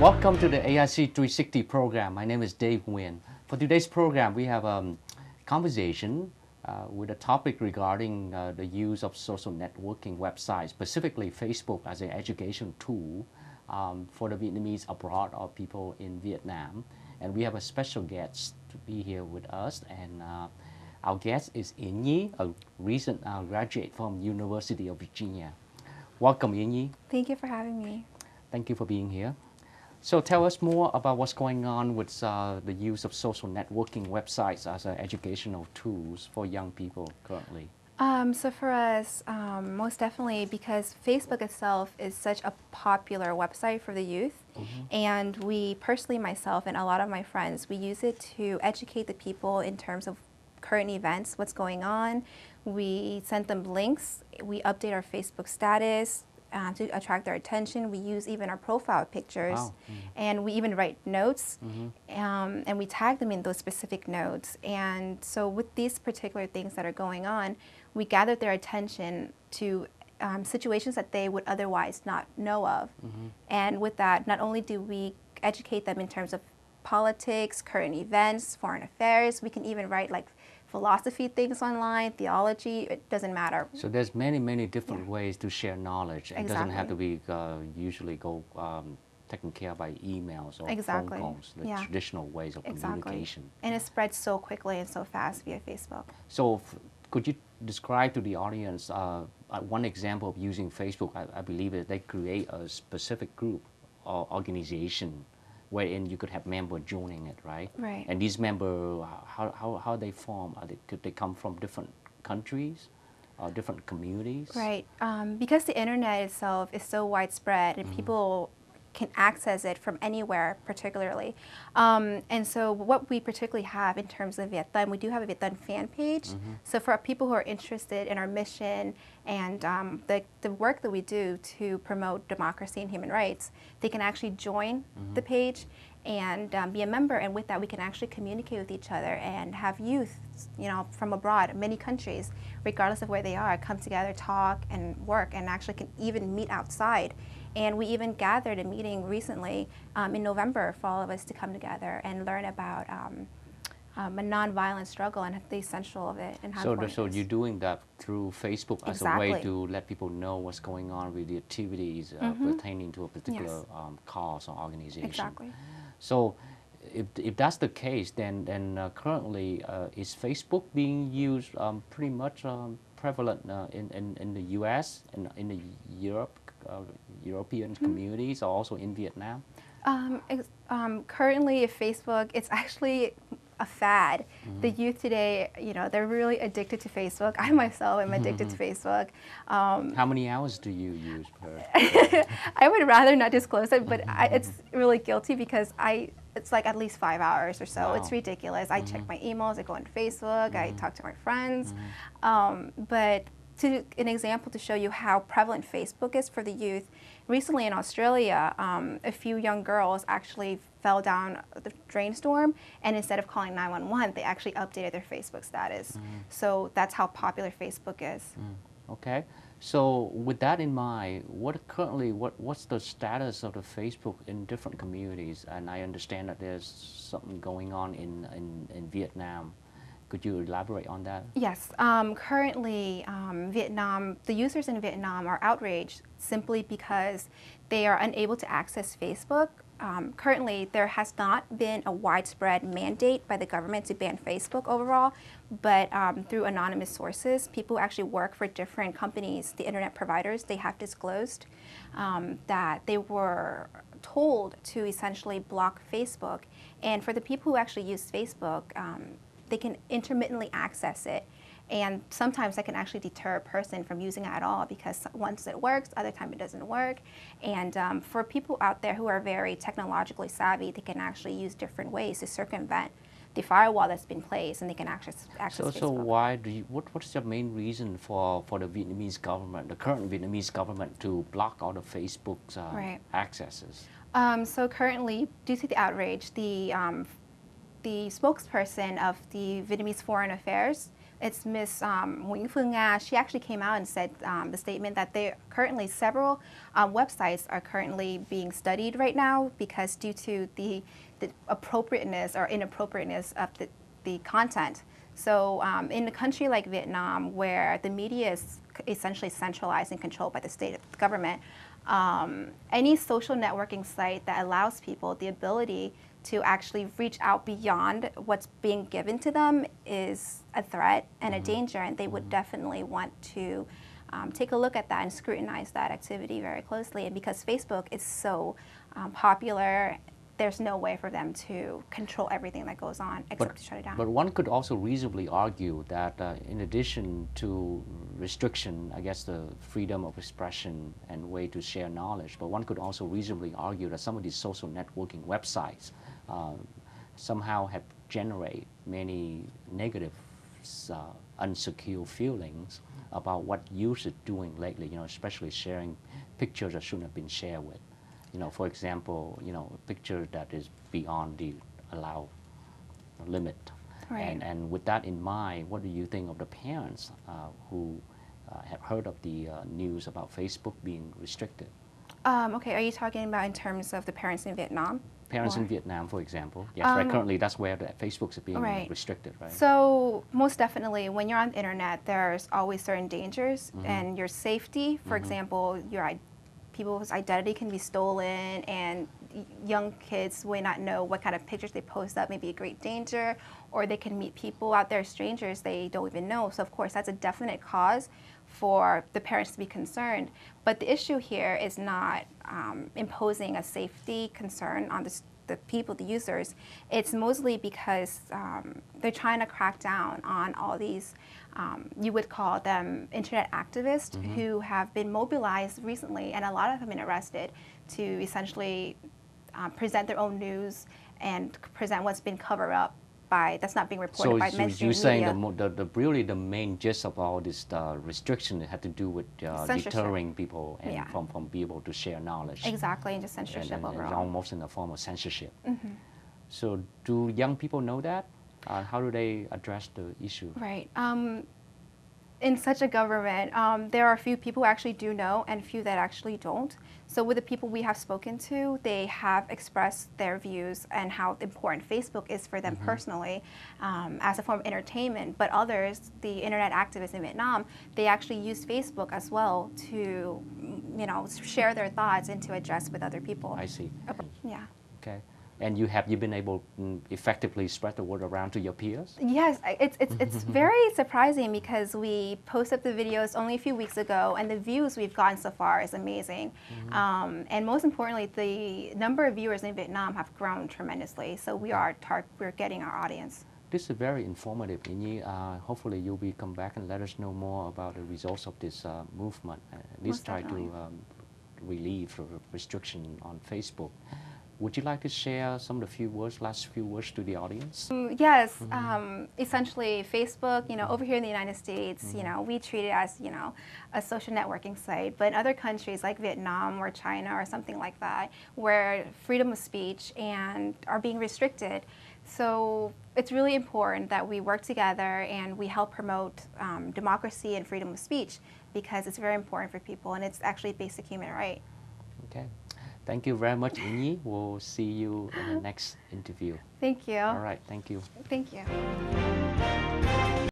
Welcome to the AIC 360 program. My name is Dave Nguyen. For today's program, we have a conversation with a topic regarding the use of social networking websites, specifically Facebook as an education tool for the Vietnamese abroad or people in Vietnam. And we have a special guest to be here with us. And our guest is Yến Nhi, a recent graduate from University of Virginia. Welcome, Yến Nhi. Thank you for having me. Thank you for being here. So tell us more about what's going on with the use of social networking websites as educational tools for young people currently. So for us, most definitely because Facebook itself is such a popular website for the youth. And we personally, myself and a lot of my friends, we use it to educate the people in terms of current events, what's going on. We send them links. We update our Facebook status to attract their attention. We use even our profile pictures. Wow. And we even write notes and we tag them in those specific notes. And so with these particular things that are going on, we gather their attention to situations that they would otherwise not know of. And with that, not only do we educate them in terms of politics, current events, foreign affairs, we can even write like philosophy things online, theology, it doesn't matter. So there's many different ways to share knowledge. It doesn't have to be usually taken care of by emails or phone calls, the traditional ways of communication. And it spreads so quickly and so fast via Facebook. So could you describe to the audience one example of using Facebook? I believe that they create a specific group or organization wherein you could have members joining it, right? Right. And these members, how they form? Could they come from different countries or different communities? Right. Because the internet itself is so widespread and people can access it from anywhere, particularly. And so what we particularly have in terms of Viet Tân, we do have a Viet Tân fan page. So for people who are interested in our mission and the work that we do to promote democracy and human rights, they can actually join the page and be a member. And with that, we can actually communicate with each other and have youth, from abroad, many countries, regardless of where they are, come together, talk and work, and actually can even meet outside. And we even gathered a meeting recently in November for all of us to come together and learn about a nonviolent struggle and the essential of it. And how so you're doing that through Facebook as a way to let people know what's going on with the activities pertaining to a particular cause or organization. Exactly. So if that's the case, then currently is Facebook being used pretty much prevalent in the U.S. and in the European communities, or also in Vietnam? Currently, Facebook, it's actually a fad. The youth today, they're really addicted to Facebook. I myself am addicted to Facebook. How many hours do you use per? I would rather not disclose it, but it's really guilty because it's like at least 5 hours or so. Wow. It's ridiculous. I check my emails, I go on Facebook, I talk to my friends. But an example to show you how prevalent Facebook is for the youth, recently in Australia, a few young girls actually fell down the rainstorm, and instead of calling 911, they actually updated their Facebook status. So that's how popular Facebook is. Okay. So with that in mind, what's the status of the Facebook in different communities? And I understand that there's something going on in Vietnam. Could you elaborate on that? Yes. Currently, the users in Vietnam are outraged simply because they are unable to access Facebook. Currently, there has not been a widespread mandate by the government to ban Facebook overall, but through anonymous sources, people who actually work for different companies, the internet providers, they have disclosed that they were told to essentially block Facebook. And for the people who actually use Facebook, they can intermittently access it. And sometimes that can actually deter a person from using it at all, because once it works, other time it doesn't work. And for people out there who are very technologically savvy, they can actually use different ways to circumvent the firewall that's been placed, and they can access Facebook. So what's the main reason for the Vietnamese government, the current Vietnamese government, to block all the Facebook's accesses? So currently, due to the outrage, the spokesperson of the Vietnamese Foreign Affairs It's Miss Nguyen Phương Nga. She actually came out and said the statement that there currently several websites are currently being studied right now because due to the appropriateness or inappropriateness of the content. So in a country like Vietnam, where the media is essentially centralized and controlled by the state government, any social networking site that allows people the ability to actually reach out beyond what's being given to them is a threat and a danger, and they would definitely want to take a look at that and scrutinize that activity very closely. And because Facebook is so popular, there's no way for them to control everything that goes on except to shut it down. But one could also reasonably argue that in addition to restriction, I guess the freedom of expression and way to share knowledge, but one could also reasonably argue that some of these social networking websites somehow have generated many negative, unsecure feelings about what users are doing lately, especially sharing pictures that shouldn't have been shared with. For example, a picture that is beyond the allowed limit. Right. And with that in mind, what do you think of the parents who have heard of the news about Facebook being restricted? Okay, are you talking about in terms of the parents in Vietnam? Parents in Vietnam, for example. Yes, right. Currently, that's where the Facebook's being restricted, right? So most definitely, when you're on the internet, there's always certain dangers, and your safety, for example, people's identity can be stolen, and young kids may not know what kind of pictures they post up may be a great danger, or they can meet people out there, strangers they don't even know. So of course, that's a definite cause for the parents to be concerned. But the issue here is not imposing a safety concern on the people, the users. It's mostly because they're trying to crack down on all these, you would call them internet activists who have been mobilized recently, and a lot of them have been arrested to essentially present their own news and present what's been covered up that's not being reported by mainstream media. So you're saying really the main gist of all this restriction had to do with deterring people and from being able to share knowledge. Exactly, and just censorship overall. It's almost in the form of censorship. So do young people know that? How do they address the issue? Right. In such a government, there are a few people who actually do know and a few that actually don't. So with the people we have spoken to, they have expressed their views and how important Facebook is for them personally as a form of entertainment. But others, the internet activists in Vietnam, they actually use Facebook as well to, share their thoughts and to address with other people. I see. Yeah. Okay. And you've been able to effectively spread the word around to your peers? Yes, it's very surprising because we posted the videos only a few weeks ago, and the views we've gotten so far is amazing. And most importantly, the number of viewers in Vietnam have grown tremendously. So we're getting our audience. This is very informative, Inyi. Hopefully you'll come back and let us know more about the results of this movement. At least try to relieve the restriction on Facebook. Would you like to share some of the last few words to the audience? Yes. Essentially, Facebook, over here in the United States, we treat it as, a social networking site. But in other countries like Vietnam or China or something like that, where freedom of speech are being restricted. So it's really important that we work together and we help promote democracy and freedom of speech because it's very important for people and it's actually a basic human right. Okay. Thank you very much, Inyi. We'll see you in the next interview. Thank you. All right, thank you. Thank you.